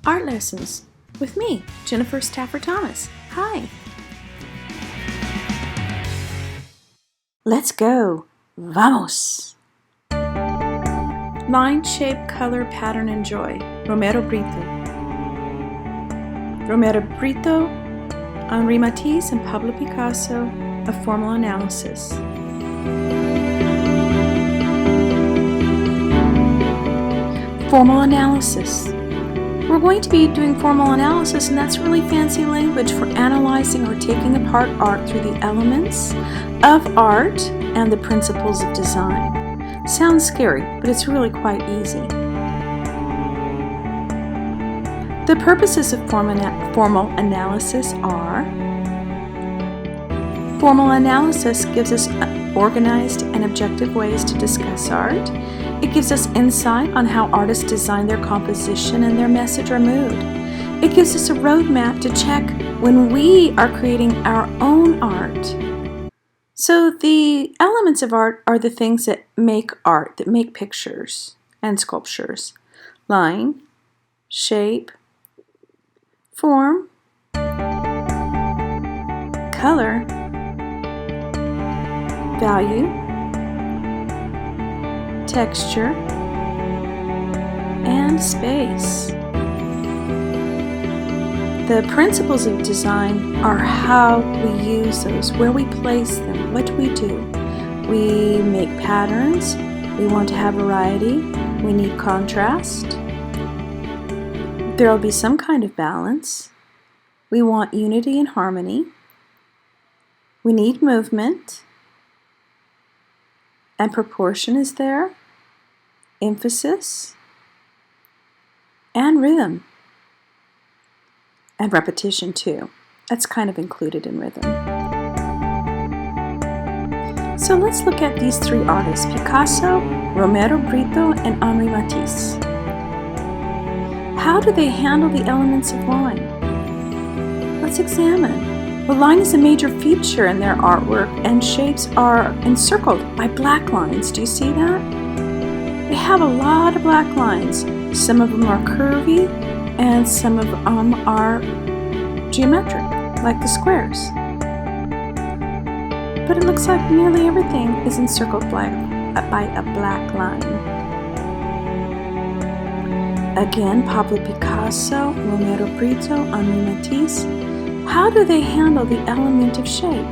Art Lessons with me, Jennifer Stapher-Thomas. Hi! Let's go! Vamos! Line, shape, color, pattern, and joy. Romero, Britto. Romero, Britto, Henri Matisse, and Pablo Picasso, A Formal Analysis. Formal analysis. We're going to be doing formal analysis, and that's really fancy language for analyzing or taking apart art through the elements of art and the principles of design. Sounds scary, but it's really quite easy. The purposes of formal analysis are: formal analysis gives us organized and objective ways to discuss art. It gives us insight on how artists design their composition and their message or mood. It gives us a roadmap to check when we are creating our own art. So the elements of art are the things that make art, that make pictures and sculptures. Line, shape, form, color, value, texture, and space. The principles of design are how we use those, where we place them, what we do. We make patterns, we want to have variety, we need contrast. There will be some kind of balance. We want unity and harmony. We need movement. And proportion is there, emphasis, and rhythm, and repetition too. That's kind of included in rhythm. So let's look at these three artists: Picasso, Romero, Britto, and Henri Matisse. How do they handle the elements of line? Let's examine. Well, line is a major feature in their artwork, and shapes are encircled by black lines. Do you see that? They have a lot of black lines. Some of them are curvy, and some of them are geometric, like the squares. But it looks like nearly everything is encircled by a black line. Again, Pablo Picasso, Romero, Britto, Henri Matisse. How do they handle the element of shape?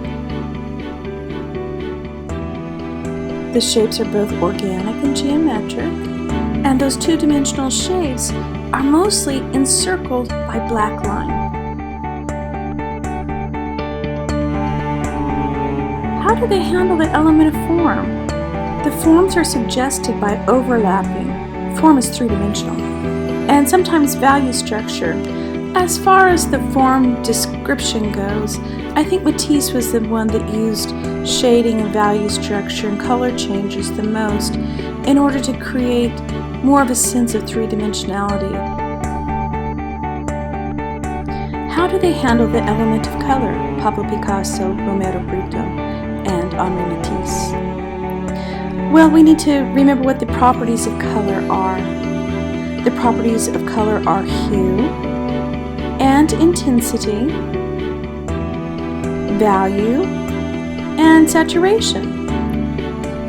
The shapes are both organic and geometric, and those two-dimensional shapes are mostly encircled by black line. How do they handle the element of form? The forms are suggested by overlapping. Form is three-dimensional, and sometimes value structure. As far as the form description goes, I think Matisse was the one that used shading and value structure and color changes the most in order to create more of a sense of three-dimensionality. How do they handle the element of color? Pablo Picasso, Romero, Britto, and Henri Matisse. Well, we need to remember what the properties of color are. The properties of color are hue and intensity, value, and saturation.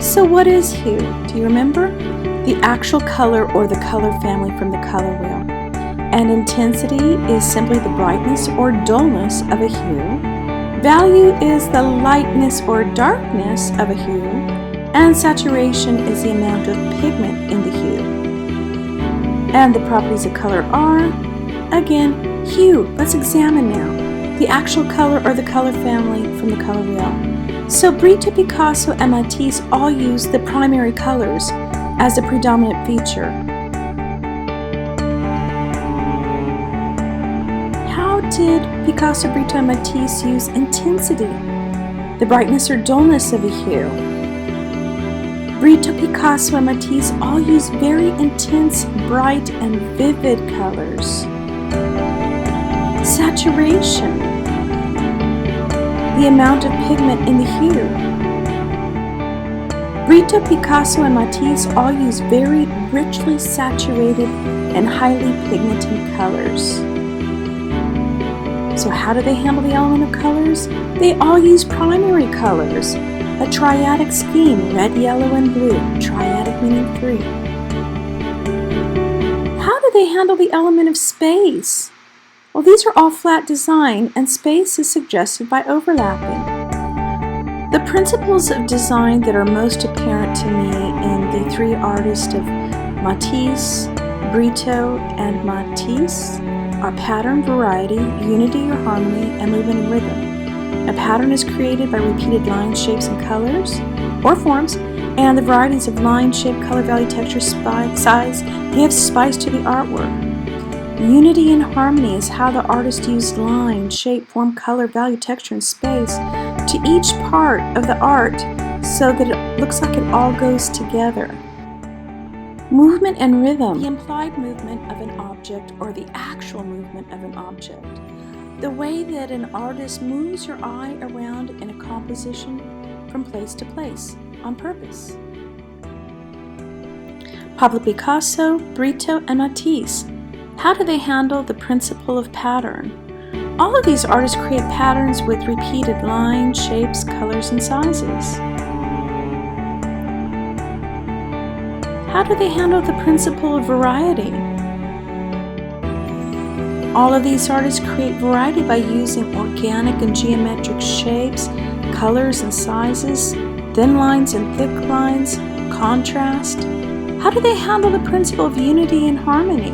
So what is hue? Do you remember? The actual color or the color family from the color wheel. And intensity is simply the brightness or dullness of a hue. Value is the lightness or darkness of a hue. And saturation is the amount of pigment in the hue. And the properties of color are, again, hue. Let's examine now the actual color or the color family from the color wheel. So Britto, Picasso, and Matisse all use the primary colors as the predominant feature. How did Picasso, Britto, and Matisse use intensity, the brightness or dullness of a hue? Britto, Picasso, and Matisse all use very intense, bright, and vivid colors. Saturation, the amount of pigment in the hue. Britto, Picasso, and Matisse all use very richly saturated and highly pigmented colors. So how do they handle the element of colors? They all use primary colors, a triadic scheme, red, yellow, and blue, triadic meaning 3. How do they handle the element of space? Well, these are all flat design, and space is suggested by overlapping. The principles of design that are most apparent to me in the 3 artists of Matisse, Britto, and Matisse are pattern, variety, unity or harmony, and movement and rhythm. A pattern is created by repeated lines, shapes, and colors, or forms, and the varieties of line, shape, color, value, texture, size give spice to the artwork. Unity and harmony is how the artist used line, shape, form, color, value, texture, and space to each part of the art so that it looks like it all goes together. Movement and rhythm, the implied movement of an object or the actual movement of an object. The way that an artist moves your eye around in a composition from place to place on purpose. Pablo Picasso, Britto, and Matisse. How do they handle the principle of pattern? All of these artists create patterns with repeated lines, shapes, colors, and sizes. How do they handle the principle of variety? All of these artists create variety by using organic and geometric shapes, colors and sizes, thin lines and thick lines, contrast. How do they handle the principle of unity and harmony?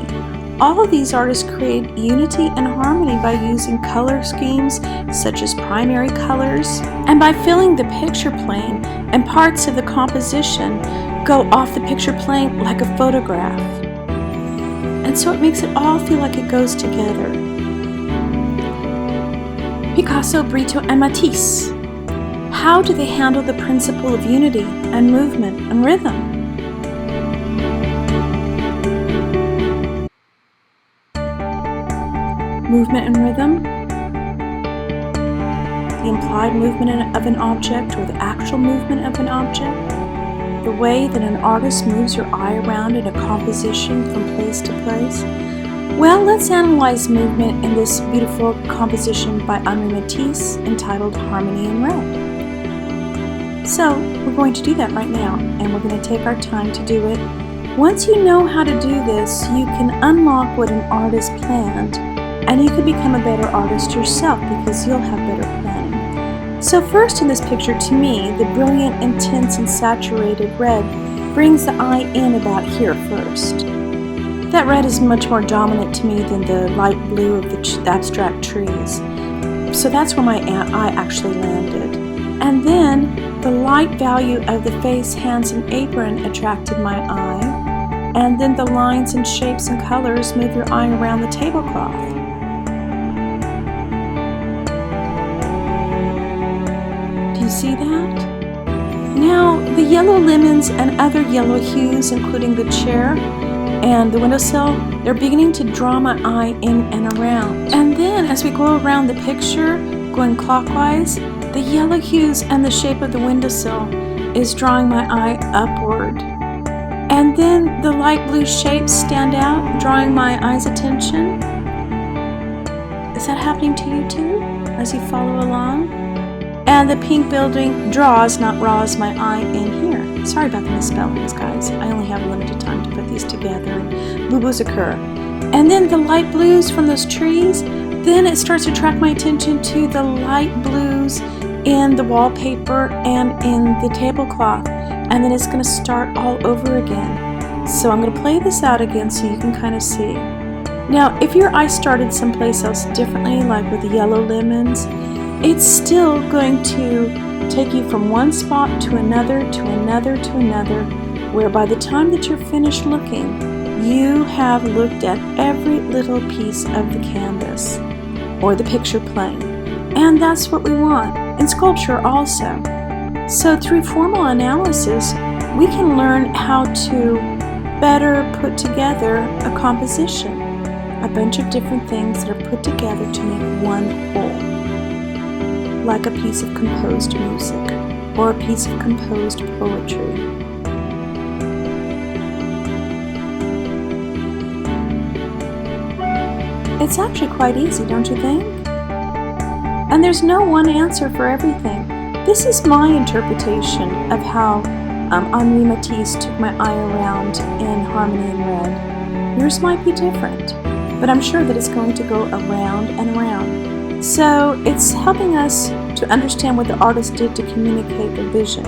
All of these artists create unity and harmony by using color schemes such as primary colors and by filling the picture plane, and parts of the composition go off the picture plane like a photograph. And so it makes it all feel like it goes together. Picasso, Britto, and Matisse. How do they handle the principle of unity and movement and rhythm? Movement and rhythm, the implied movement of an object or the actual movement of an object, the way that an artist moves your eye around in a composition from place to place. Well, let's analyze movement in this beautiful composition by Matisse entitled Harmony in Red. So we're going to do that right now, and we're going to take our time to do it. Once you know how to do this, you can unlock what an artist planned, and you can become a better artist yourself because you'll have better planning. So first in this picture, to me, the brilliant, intense, and saturated red brings the eye in about here first. That red is much more dominant to me than the light blue of the abstract trees. So that's where my eye actually landed. And then the light value of the face, hands, and apron attracted my eye. And then the lines and shapes and colors move your eye around the tablecloth. Do you see that? Now, the yellow lemons and other yellow hues, including the chair and the windowsill, they're beginning to draw my eye in and around. And then as we go around the picture, going clockwise, the yellow hues and the shape of the windowsill is drawing my eye upward. And then the light blue shapes stand out, drawing my eye's attention. Is that happening to you too, as you follow along? And the pink building draws, not raws, my eye in here. Sorry about the misspellings, guys. I only have a limited time to put these together, and boo-boos occur. And then the light blues from those trees, then it starts to attract my attention to the light blues in the wallpaper and in the tablecloth. And then it's going to start all over again. So I'm going to play this out again so you can kind of see. Now, if your eye started someplace else differently, like with the yellow lemons, it's still going to take you from one spot to another, to another, to another, where by the time that you're finished looking, you have looked at every little piece of the canvas or the picture plane. And that's what we want in sculpture also. So through formal analysis, we can learn how to better put together a composition, a bunch of different things that are put together to make one whole. Like a piece of composed music or a piece of composed poetry. It's actually quite easy, don't you think? And there's no one answer for everything. This is my interpretation of how Henri Matisse took my eye around in Harmony in Red. Yours might be different, but I'm sure that it's going to go around and around. So it's helping us to understand what the artist did to communicate the vision.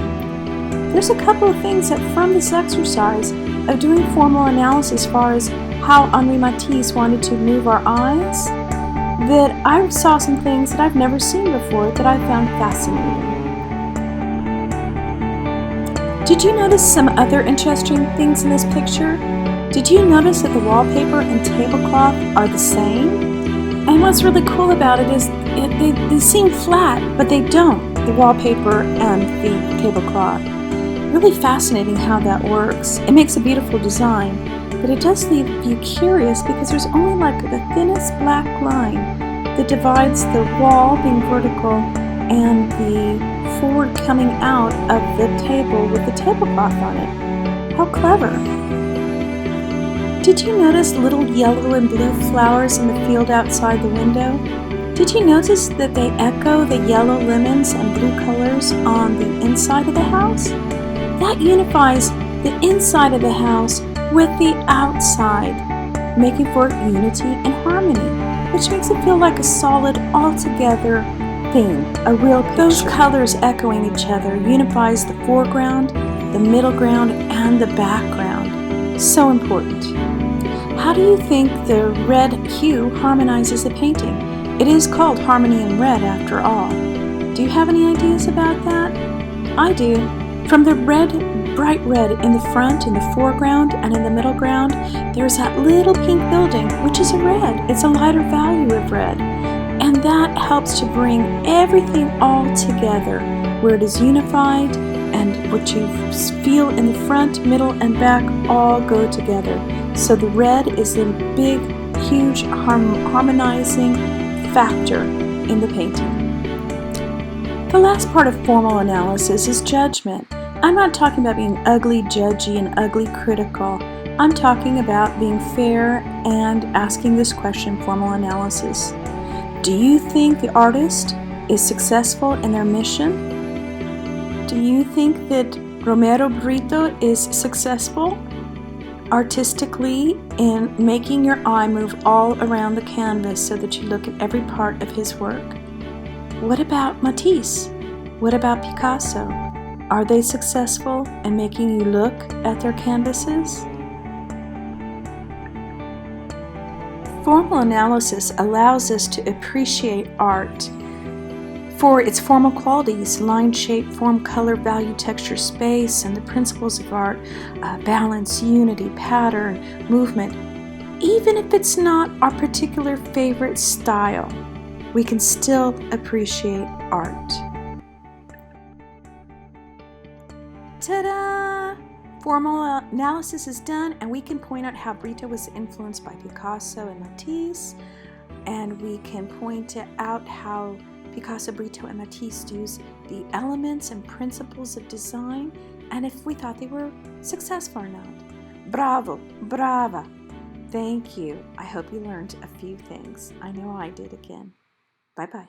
There's a couple of things that from this exercise of doing formal analysis as far as how Henri Matisse wanted to move our eyes, that I saw some things that I've never seen before that I found fascinating. Did you notice some other interesting things in this picture? Did you notice that the wallpaper and tablecloth are the same? And what's really cool about it is they seem flat, but they don't, the wallpaper and the tablecloth. Really fascinating how that works. It makes a beautiful design, but it does leave you curious because there's only like the thinnest black line that divides the wall being vertical and the forward coming out of the table with the tablecloth on it. How clever! Did you notice little yellow and blue flowers in the field outside the window? Did you notice that they echo the yellow lemons and blue colors on the inside of the house? That unifies the inside of the house with the outside, making for unity and harmony, which makes it feel like a solid, all-together thing, a real picture. Those colors echoing each other unifies the foreground, the middle ground, and the background. So important. How do you think the red hue harmonizes the painting? It is called Harmony in Red after all. Do you have any ideas about that? I do. From the red, bright red in the front, in the foreground, and in the middle ground, there's that little pink building, which is a red. It's a lighter value of red. And that helps to bring everything all together, where it is unified, and what you feel in the front, middle, and back all go together. So the red is the big, huge harmonizing factor in the painting. The last part of formal analysis is judgment. I'm not talking about being ugly, judgy, and ugly critical. I'm talking about being fair and asking this question, formal analysis. Do you think the artist is successful in their mission? Do you think that Romero Britto is successful artistically in making your eye move all around the canvas so that you look at every part of his work? What about Matisse? What about Picasso? Are they successful in making you look at their canvases? Formal analysis allows us to appreciate art for its formal qualities, line, shape, form, color, value, texture, space, and the principles of art, balance, unity, pattern, movement. Even if it's not our particular favorite style, we can still appreciate art. Ta-da! Formal analysis is done, and we can point out how Britto was influenced by Picasso and Matisse, and we can point out how Picasso, Britto, and Matisse use the elements and principles of design, and if we thought they were successful or not. Bravo! Brava! Thank you. I hope you learned a few things. I know I did again. Bye-bye.